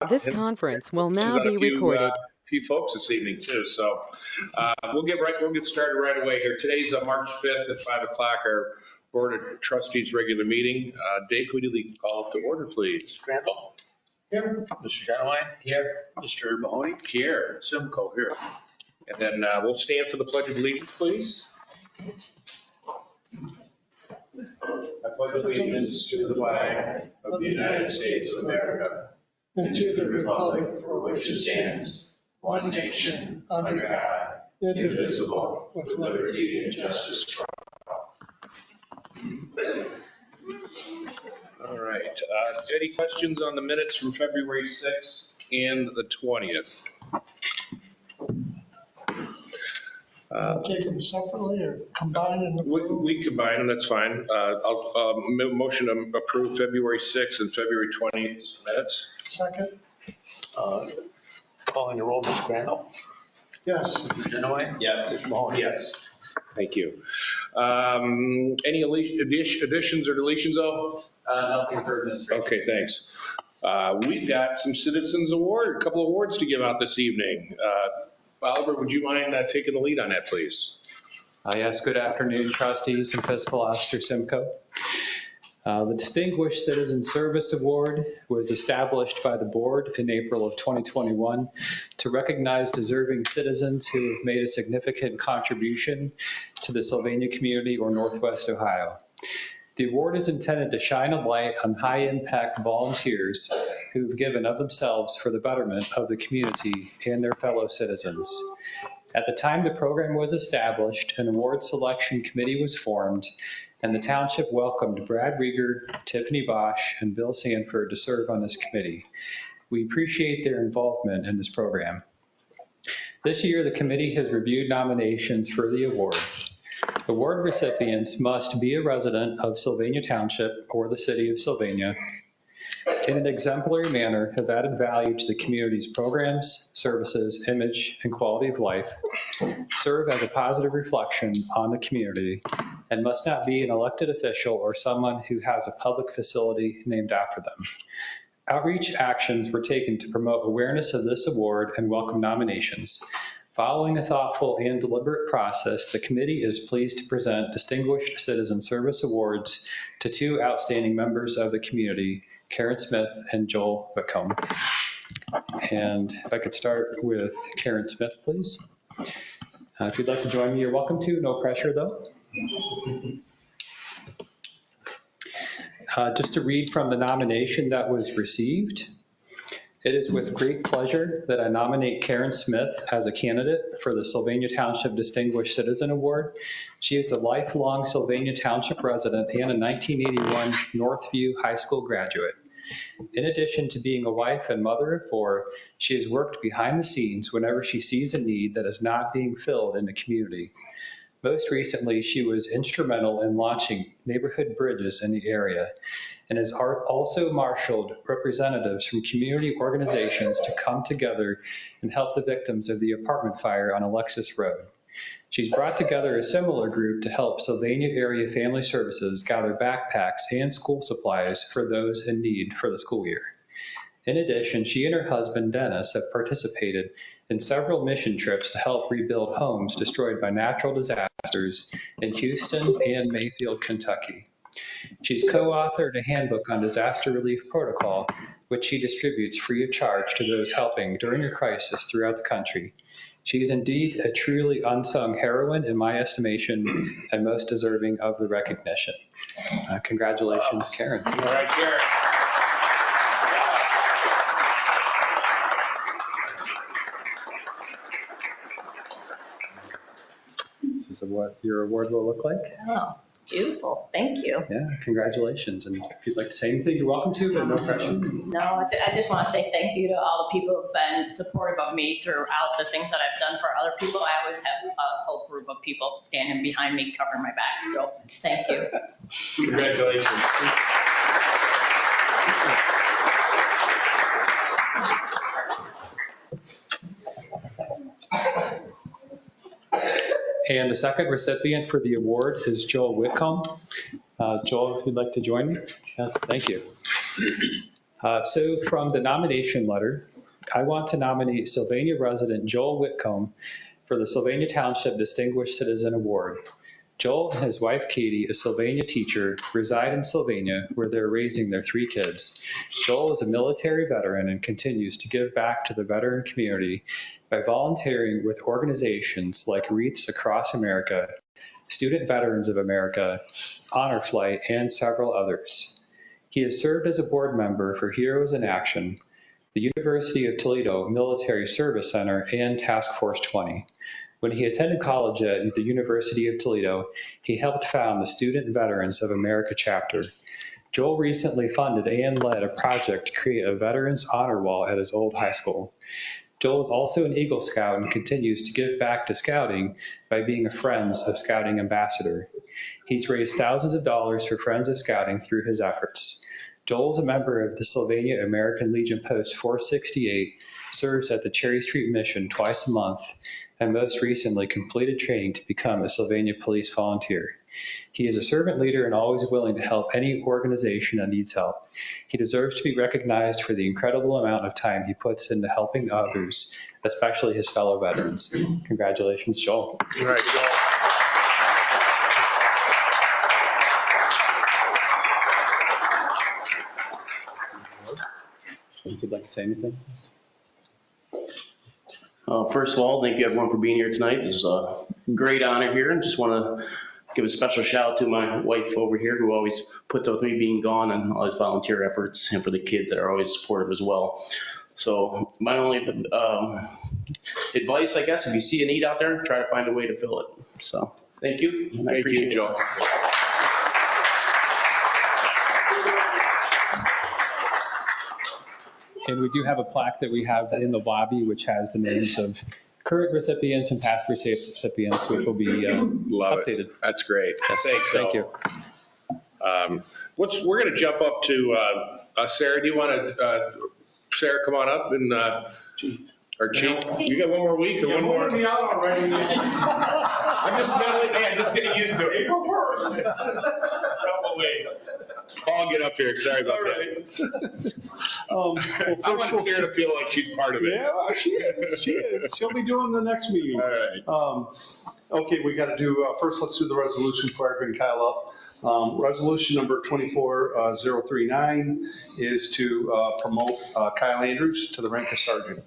This conference will now be recorded. Few folks this evening too, so we'll get started right away here. Today's March 5th at 5 o'clock. Our Board of Trustees regular meeting. Dave, could you call it to order, please? Crandall? Here. Mr. Genowine? Here. Mr. Mahoney? Here. Simcoe here. And then we'll stand for the Pledge of Allegiance, please. I pledge allegiance to the flag of the United States of America and to the republic for which it stands, one nation, under God, indivisible, with liberty and justice for all. All right. Any questions on the minutes from February 6th and the 20th? Take them separately or combine them? We combine them, that's fine. I'll motion to approve February 6th and February 20th minutes. Second? Calling the roll, Mr. Crandall? Yes. Mr. Genowine? Yes. Mr. Mahoney? Yes. Thank you. Any additions or deletions, though? Nothing for administration. Okay, thanks. We've got some citizens award, a couple of awards to give out this evening. Oliver, would you mind taking the lead on that, please? Yes, good afternoon, trustees and fiscal officer Simcoe. The Distinguished Citizen Service Award was established by the board in April of 2021 to recognize deserving citizens who have made a significant contribution to the Sylvania community or Northwest Ohio. The award is intended to shine a light on high-impact volunteers who've given of themselves for the betterment of the community and their fellow citizens. At the time the program was established, an award selection committee was formed, and the township welcomed Brad Rieger, Tiffany Bosch, and Bill Sanford to serve on this committee. We appreciate their involvement in this program. This year, the committee has reviewed nominations for the award. Award recipients must be a resident of Sylvania Township or the city of Sylvania, in an exemplary manner have added value to the community's programs, services, image, and quality of life, serve as a positive reflection on the community, and must not be an elected official or someone who has a public facility named after them. Outreach actions were taken to promote awareness of this award and welcome nominations. Following a thoughtful and deliberate process, the committee is pleased to present Distinguished Citizen Service Awards to two outstanding members of the community, Karen Smith and Joel Whitcomb. And if I could start with Karen Smith, please. If you'd like to join me, you're welcome to. No pressure, though. Just to read from the nomination that was received. It is with great pleasure that I nominate Karen Smith as a candidate for the Sylvania Township Distinguished Citizen Award. She is a lifelong Sylvania Township resident and a 1981 Northview High School graduate. In addition to being a wife and mother of four, she has worked behind the scenes whenever she sees a need that is not being filled in the community. Most recently, she was instrumental in launching neighborhood bridges in the area and has also marshaled representatives from community organizations to come together and help the victims of the apartment fire on Alexis Road. She's brought together a similar group to help Sylvania Area Family Services gather backpacks and school supplies for those in need for the school year. In addition, she and her husband, Dennis, have participated in several mission trips to help rebuild homes destroyed by natural disasters in Houston and Mayfield, Kentucky. She's co-authored a handbook on disaster relief protocol, which she distributes free of charge to those helping during a crisis throughout the country. She is indeed a truly unsung heroine in my estimation and most deserving of the recognition. Congratulations, Karen. All right, Karen. This is what your award will look like. Oh, beautiful. Thank you. Yeah, congratulations. And if you'd like to say anything, you're welcome to, but no pressure. No, I just want to say thank you to all the people who've been supportive of me throughout the things that I've done for other people. I always have a whole group of people standing behind me, covering my back. So thank you. Congratulations. And the second recipient for the award is Joel Whitcomb. Joel, if you'd like to join me. Yes, thank you. So from the nomination letter, I want to nominate Sylvania resident Joel Whitcomb for the Sylvania Township Distinguished Citizen Award. Joel and his wife Katie, a Sylvania teacher, reside in Sylvania where they're raising their 3 kids. Joel is a military veteran and continues to give back to the veteran community by volunteering with organizations like Wreaths Across America, Student Veterans of America, Honor Flight, and several others. He has served as a board member for Heroes in Action, the University of Toledo Military Service Center, and Task Force 20. When he attended college at the University of Toledo, he helped found the Student Veterans of America chapter. Joel recently funded and led a project to create a Veterans Honor Wall at his old high school. Joel is also an Eagle Scout and continues to give back to Scouting by being a Friends of Scouting ambassador. He's raised thousands of dollars for Friends of Scouting through his efforts. Joel is a member of the Sylvania American Legion Post 468, serves at the Cherry Street Mission twice a month, and most recently completed training to become a Sylvania police volunteer. He is a servant leader and always willing to help any organization that needs help. He deserves to be recognized for the incredible amount of time he puts into helping others, especially his fellow veterans. Congratulations, Joel. All right, Joel. If you'd like to say anything. First of all, thank you everyone for being here tonight. This is a great honor here, and just want to give a special shout out to my wife over here who always puts up with me being gone and all his volunteer efforts, and for the kids that are always supportive as well. So my only advice, I guess, if you see a need out there, try to find a way to fill it. So thank you. I appreciate it. Joel. And we do have a plaque that we have in the lobby, which has the names of current recipients and past recipients, which will be Love updated. it. That's great. Yes, Thanks. thank you. We're going to jump up to Sarah. Do you want to, Sarah, come on up and, or Chief? You got one more week or one more? Me out already. I'm just meddling, man, just getting used to it. April 1st. Couple weeks. Paul, get up here. Sorry about that. I want Sarah to feel like she's part of it. Yeah, well, she is. She is. She'll be doing the next meeting. All right. Okay, we got to do, first let's do the resolution before I bring Kyle up. Resolution number 24039 is to promote Kyle Andrews to the rank of sergeant.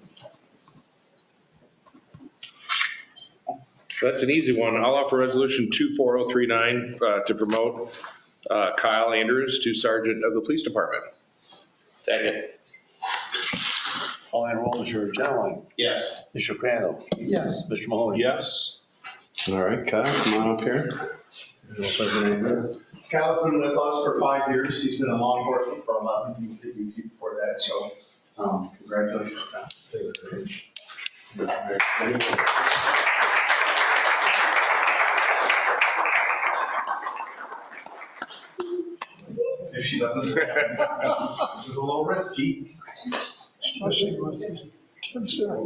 That's an easy one. I'll offer resolution 24039 to promote Kyle Andrews to sergeant of the police department. Second. All enrolled, Mr. Genowine. Yes. Mr. Crandall. Yes. Mr. Mahoney. Yes. All right, Kyle, come on up here. Kyle's been with us for 5 years. He's been in law enforcement for 11. He was at UT before that, so congratulations, Kyle. If she doesn't stand, this is a little risky. Especially with the kids there.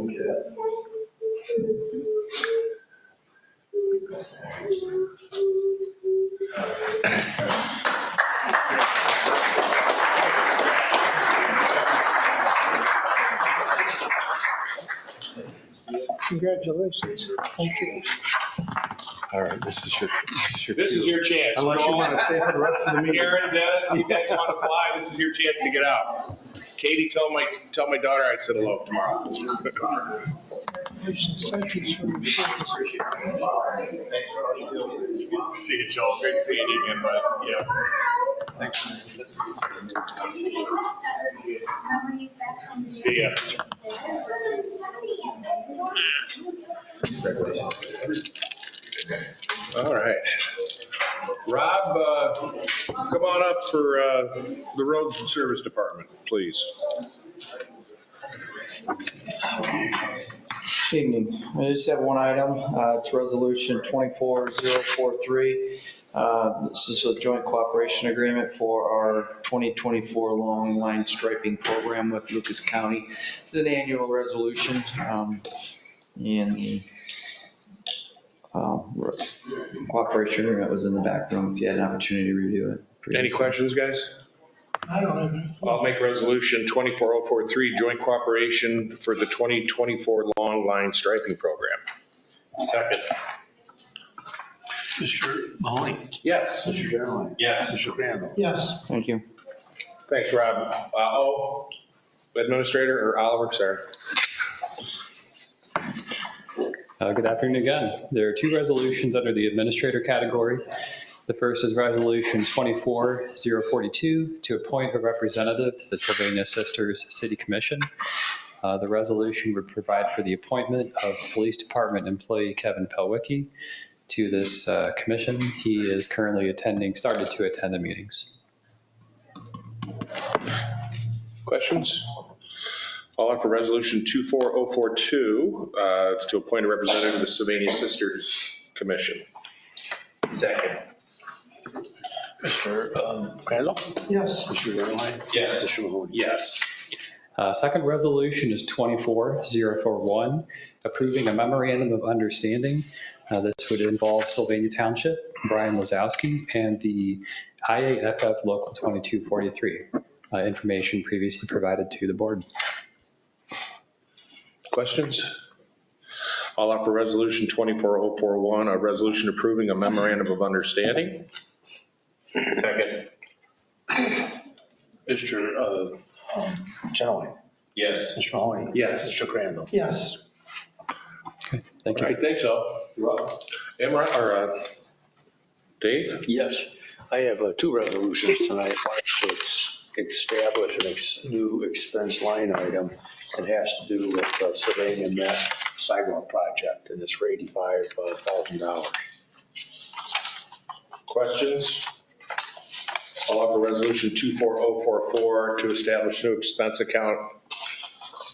Congratulations. Thank you. All right, this is your This is your chance. Unless you want to stay for the rest of the meeting. Karen, Dennis, you guys want to fly, this is your chance to get out. Katie, tell my daughter I said hello tomorrow. Thank you for your service. See you, Joel. Great seeing you again, bud. Yeah. See ya. All right. Rob, come on up for the Roads and Service Department, please. Evening. I just have one item. It's resolution 24043. This is a joint cooperation agreement for our 2024 long line striping program with Lucas County. It's an annual resolution. And the cooperation agreement was in the back room if you had an opportunity to review it. Any questions, guys? I don't have any. I'll make resolution 24043, joint cooperation for the 2024 long line striping program. Second. Mr. Mahoney? Yes. Mr. General? Yes. Mr. Crandall? Yes, Thank you. Thanks, Rob. Administrator or Oliver, sorry. Good afternoon again. There are two resolutions under the administrator category. The first is Resolution 24042 to appoint a representative to the Sylvania Sisters City Commission. The resolution would provide for the appointment of Police Department employee Kevin Pelwicki to this commission. He is currently started to attend the meetings. Questions? I'll offer resolution 24042 to appoint a representative to the Sylvania Sisters Commission. Second. Mr. Crandall? yes, Mr. General? Yes. Mr. Mahoney? Yes. Second resolution is 24041, approving a memorandum of understanding. This would involve Sylvania Township, Brian Lazowski, and the IAFF Local 2243. Information previously provided to the board. Questions? I'll offer resolution 24041, a resolution approving a memorandum of understanding. Second. Mr. General? Yes. Mr. Mahoney? Yes. Mr. Crandall? yes, Thank I you. think so. Dave? Yes. I have two resolutions tonight. One is to establish a new expense line item. It has to do with Sylvania Met sidewalk project, and it's for $85,000. Questions? I'll offer resolution 24044 to establish new expense account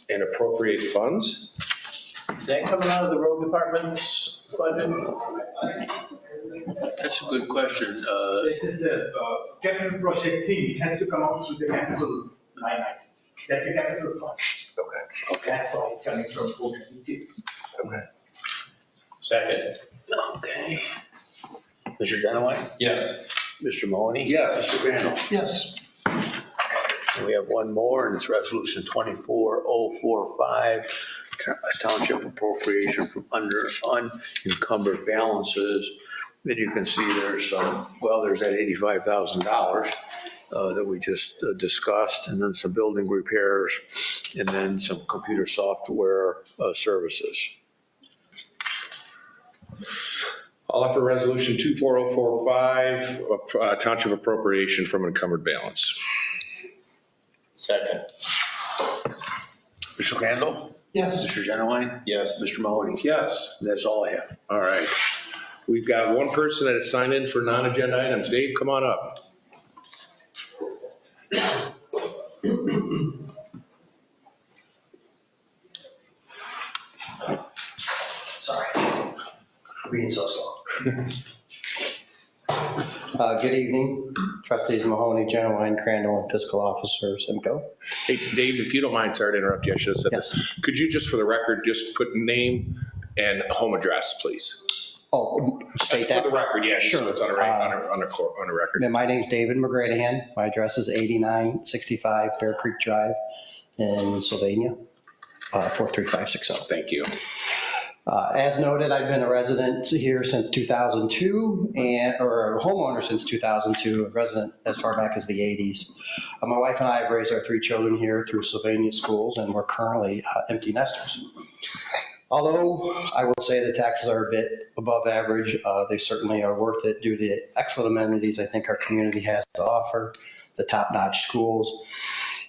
and appropriate funds. Is that coming out of the road department's budget? That's a good question. It is a capital project thing, it has to come out through the capital line items. That's a capital fund. Okay. That's why it's coming from 452. Okay. Second. Okay. Mr. General? Yes. Mr. Mahoney? Yes. Mr. Crandall? yes, And we have one more, and it's resolution 24045, township appropriation from under unencumbered balances. Then you can see there's there's that $85,000 that we just discussed, and then some building repairs, and then some computer software services. I'll offer resolution 24045, township appropriation from encumbered balance. Second. Mr. Crandall? yes, Mr. Genowine? Yes. Mr. Mahoney? Yes. That's all I have. All right. We've got one person that has signed in for non-agenda items. Dave, come on up. Sorry. Reading so slow. Good evening, trustees Mahoney, Genowine, Crandall, and fiscal officer Simcoe. Hey, Dave, if you don't mind, sorry to interrupt you. I should have said this. Could you just, for the record, just put name and home address, please? Oh, state For that? the record, yeah, just so Sure. it's on a record. My name's David McGranahan. My address is 8965 Bear Creek Drive in Sylvania, 43560. Thank you. As noted, I've been a resident here since 2002 or a homeowner since 2002, a resident as far back as the 80s. My wife and I have raised our 3 children here through Sylvania schools, and we're currently empty nesters. Although I will say the taxes are a bit above average, they certainly are worth it due to the excellent amenities I think our community has to offer, the top-notch schools,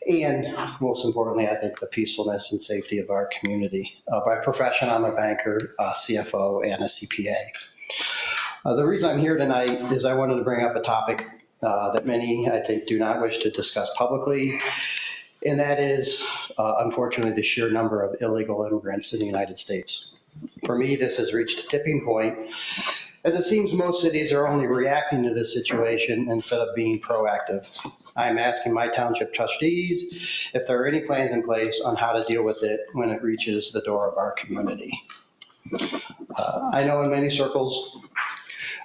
and most importantly, I think the peacefulness and safety of our community. By profession, I'm a banker, a CFO, and a CPA. The reason I'm here tonight is I wanted to bring up a topic that many, I think, do not wish to discuss publicly, and that is, unfortunately, the sheer number of illegal immigrants in the United States. For me, this has reached a tipping point, as it seems most cities are only reacting to this situation instead of being proactive. I'm asking my township trustees if there are any plans in place on how to deal with it when it reaches the door of our community. I know in many circles,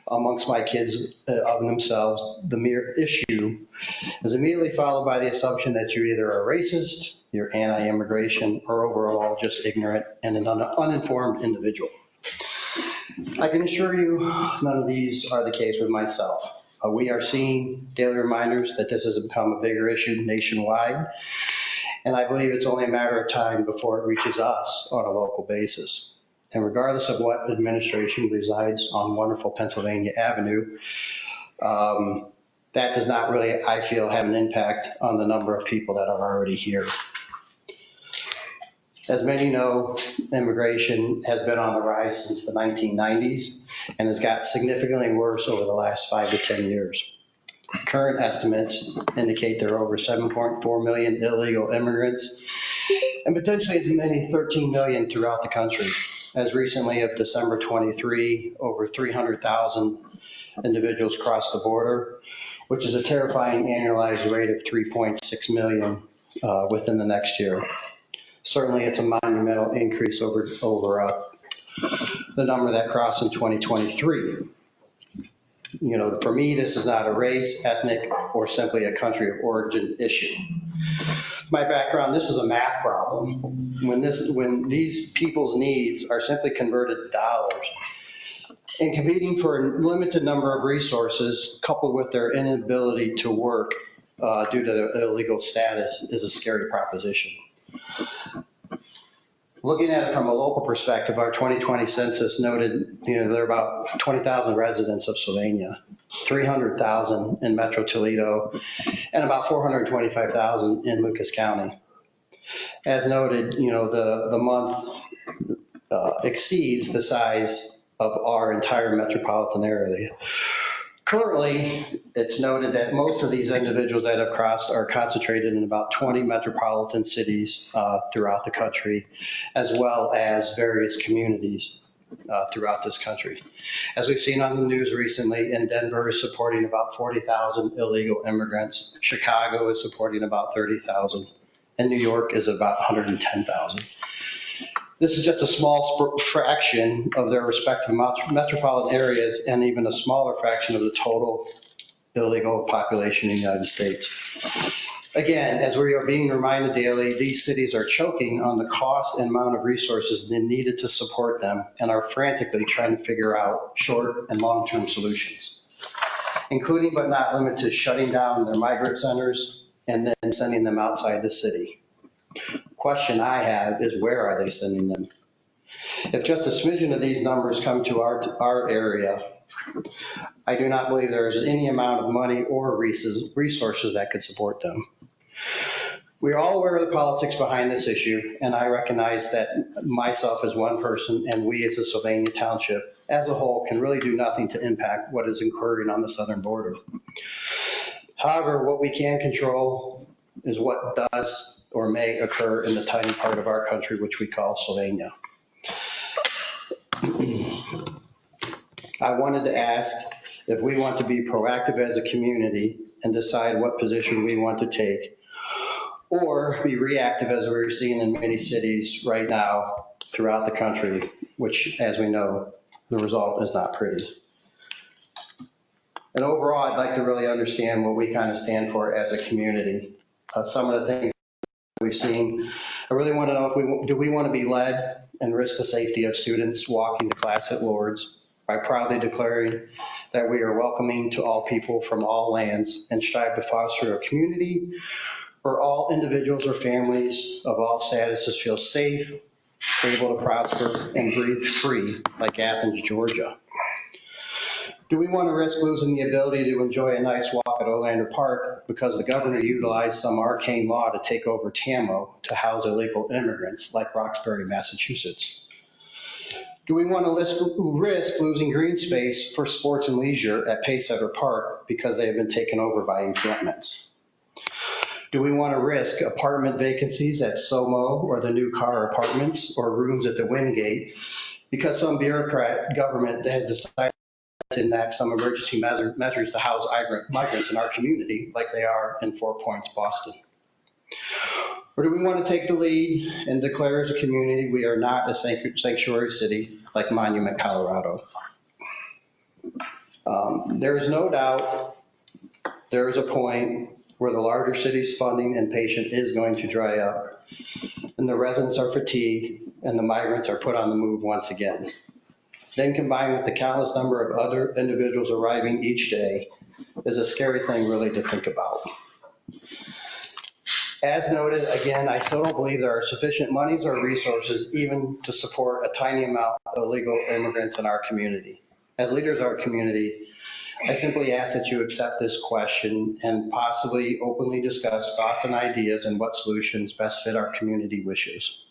amongst my kids of themselves, the mere issue is immediately followed by the assumption that you're either a racist, you're anti-immigration, or overall just ignorant and an uninformed individual. I can assure you none of these are the case with myself. We are seeing daily reminders that this has become a bigger issue nationwide, and I believe it's only a matter of time before it reaches us on a local basis. And regardless of what administration resides on wonderful Pennsylvania Avenue, that does not really, I feel, have an impact on the number of people that are already here. As many know, immigration has been on the rise since the 1990s and has got significantly worse over the last 5 to 10 years. Current estimates indicate there are over 7.4 million illegal immigrants and potentially as many 13 million throughout the country. As recently of December 23, over 300,000 individuals crossed the border, which is a terrifying annualized rate of 3.6 million within the next year. Certainly, it's a monumental increase over the number that crossed in 2023. You know, for me, this is not a race, ethnic, or simply a country of origin issue. My background, this is a math problem. When these people's needs are simply converted to dollars, and competing for a limited number of resources, coupled with their inability to work due to their illegal status, is a scary proposition. Looking at it from a local perspective, our 2020 census noted, there are about 20,000 residents of Sylvania, 300,000 in Metro Toledo, and about 425,000 in Lucas County. As noted, the month exceeds the size of our entire metropolitan area. Currently, it's noted that most of these individuals that have crossed are concentrated in about 20 metropolitan cities throughout the country, as well as various communities throughout this country. As we've seen on the news recently, Denver is supporting about 40,000 illegal immigrants. Chicago is supporting about 30,000, and New York is about 110,000. This is just a small fraction of their respective metropolitan areas and even a smaller fraction of the total illegal population in the United States. Again, as we are being reminded daily, these cities are choking on the cost and amount of resources needed to support them and are frantically trying to figure out short and long-term solutions, including but not limited to shutting down their migrant centers and then sending them outside the city. Question I have is, where are they sending them? If just a smidgen of these numbers come to our area, I do not believe there is any amount of money or resources that could support them. We are all aware of the politics behind this issue, and I recognize that myself as one person and we as a Sylvania Township as a whole can really do nothing to impact what is occurring on the southern border. However, what we can control is what does or may occur in the tiny part of our country which we call Sylvania. I wanted to ask if we want to be proactive as a community and decide what position we want to take, or be reactive as we're seeing in many cities right now throughout the country, which, as we know, the result is not pretty. And overall, I'd like to really understand what we kind of stand for as a community. Some of the things we've seen, I really want to know if do we want to be led and risk the safety of students walking to class at Lord's by proudly declaring that we are welcoming to all people from all lands and strive to foster a community where all individuals or families of all statuses feel safe, able to prosper, and breathe free like Athens, Georgia? Do we want to risk losing the ability to enjoy a nice walk at Olander Park because the governor utilized some arcane law to take over TAMO to house illegal immigrants like Roxbury, Massachusetts? Do we want to risk losing green space for sports and leisure at Pacesetter Park because they have been taken over by encampments? Do we want to risk apartment vacancies at SoMo or the New Car Apartments or rooms at the Wingate because some bureaucrat government has decided to enact some emergency measures to house migrants in our community like they are in 4 Points, Boston? Or do we want to take the lead and declare as a community we are not a sanctuary city like Monument, Colorado? There is no doubt there is a point where the larger city's funding and patient is going to dry up, and the residents are fatigued, and the migrants are put on the move once again. Then combined with the countless number of other individuals arriving each day is a scary thing really to think about. As noted, again, I still don't believe there are sufficient monies or resources even to support a tiny amount of illegal immigrants in our community. As leaders of our community, I simply ask that you accept this question and possibly openly discuss thoughts and ideas and what solutions best fit our community wishes.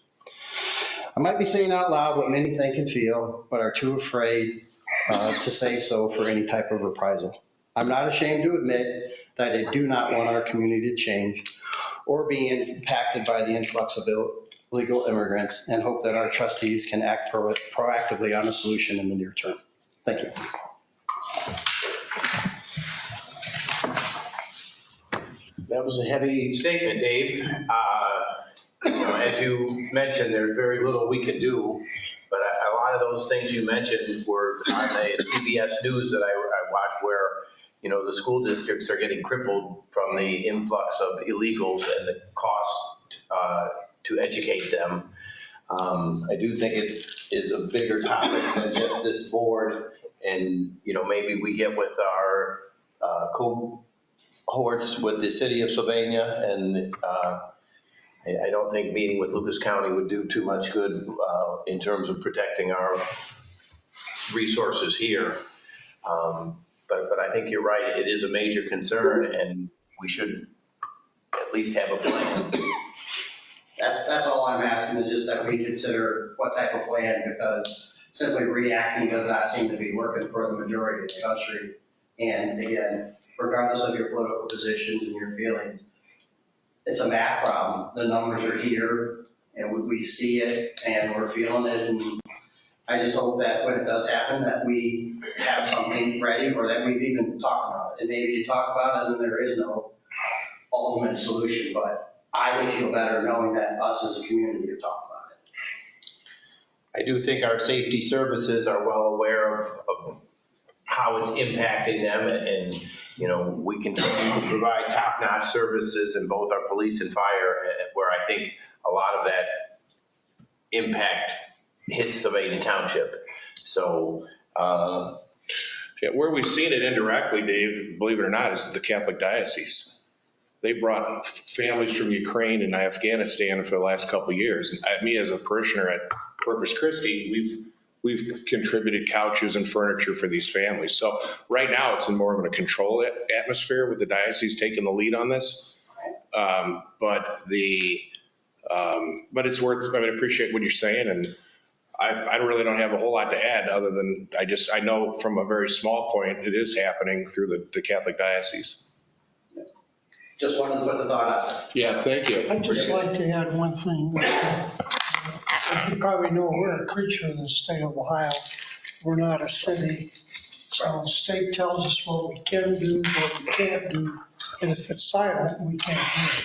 I might be saying out loud what many think and feel, but are too afraid to say so for any type of reprisal. I'm not ashamed to admit that I do not want our community to change or be impacted by the influx of illegal immigrants, and hope that our trustees can act proactively on a solution in the near term. Thank you. That was a heavy statement, Dave. As you mentioned, there's very little we can do, but a lot of those things you mentioned were on the CBS News that I watched, where the school districts are getting crippled from the influx of illegals and the cost to educate them. I do think it is a bigger topic than just this board, and maybe we get with our cohorts with the city of Sylvania, and I don't think meeting with Lucas County would do too much good in terms of protecting our resources here. But I think you're right, it is a major concern, and we should at least have a plan. That's all I'm asking, is just that we consider what type of plan, because simply reacting does not seem to be working for the majority of the country. And again, regardless of your political positions and your feelings, it's a math problem. The numbers are here, and we see it, and we're feeling it. And I just hope that when it does happen, that we have something ready, or that we've even talked about it. And maybe you talk about it and there is no ultimate solution, but I would feel better knowing that us as a community have talked about it. I do think our safety services are well aware of how it's impacting them, and we continue to provide top-notch services in both our police and fire, where I think a lot of that impact hits Sylvania Township. So yeah, where we've seen it indirectly, Dave, believe it or not, is the Catholic diocese. They brought families from Ukraine and Afghanistan for the last couple of years. And me as a parishioner at Corpus Christi, we've contributed couches and furniture for these families. So right now it's in more of a control atmosphere with the diocese taking the lead on this. But it's worth, I appreciate what you're saying, and I really don't have a whole lot to add other than I know from a very small point it is happening through the Catholic diocese. Just wanted to put the thought out there. Yeah, thank you. I'd just like to add one thing. You probably know we're a creature of the state of Ohio. We're not a city. So the state tells us what we can do, what we can't do, and if it's silent, we can't do it.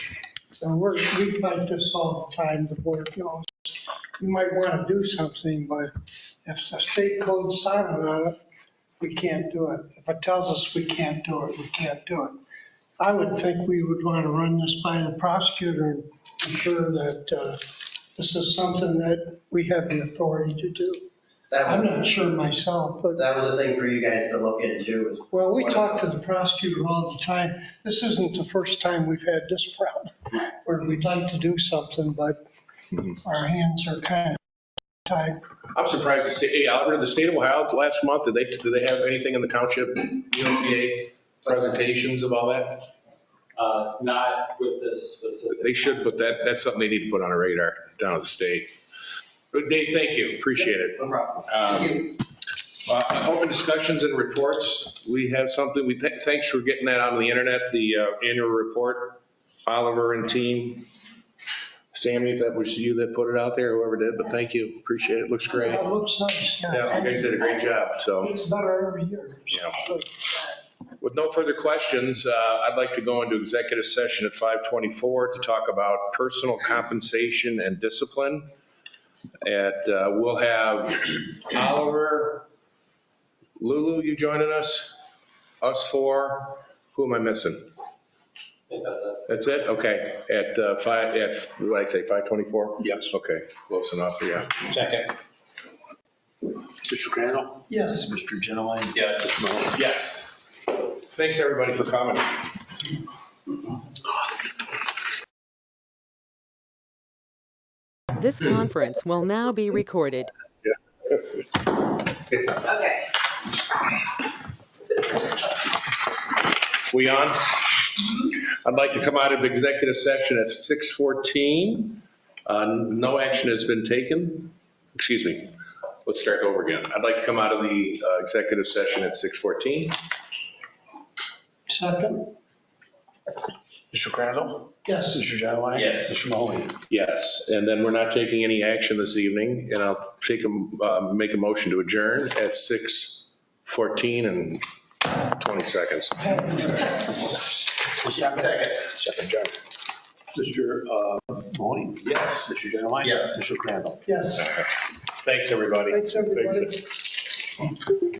So we fight this all the time. The board knows. We might want to do something, but if the state code's silent on it, we can't do it. If it tells us we can't do it, we can't do it. I would think we would want to run this by the prosecutor and ensure that this is something that we have the authority to do. I'm not sure myself, but. That was a thing for you guys to look into. Well, we talk to the prosecutor all the time. This isn't the first time we've had this problem where we'd like to do something, but our hands are kind of tied. I'm surprised the state of Ohio last month, did they have anything in the township, USDA presentations of all that? Not with this specific. They should put that's something they need to put on a radar down at the state. But Dave, thank you, appreciate it. No problem. Open discussions and reports. We have something, thanks for getting that on the internet, the annual report, Oliver and team. Sammy, if that was you that put it out there, whoever did, but thank you, appreciate it, looks great. Yeah, it looks nice. Yeah, you guys did a great job, so. It's better every year. Yeah. With no further questions, I'd like to go into executive session at 5:24 to talk about personal compensation and discipline. We'll have Oliver, Lulu, you joining us? us four, who am I missing? That's it? Okay, at what did I say, 5:24? Yes. Okay, close enough, yeah. Second. Mr. Crandall? Yes. Mr. Genowine? Yes. Mr. Mahoney? Yes. Thanks, everybody, for coming. This conference will now be recorded. Okay. We on? I'd like to come out of executive session at 6:14. No action has been taken. Excuse me. Let's start over again. I'd like to come out of the executive session at 6:14. Second? Mr. Crandall? Yes. Mr. Genowine? Yes. Mr. Mahoney? Yes, and then we're not taking any action this evening, and I'll make a motion to adjourn at 6:14 and 20 seconds. Second, John. Mr. Mahoney? Yes. Mr. Genowine? Yes. Mr. Crandall? Yes. Thanks, everybody. Thanks, everybody.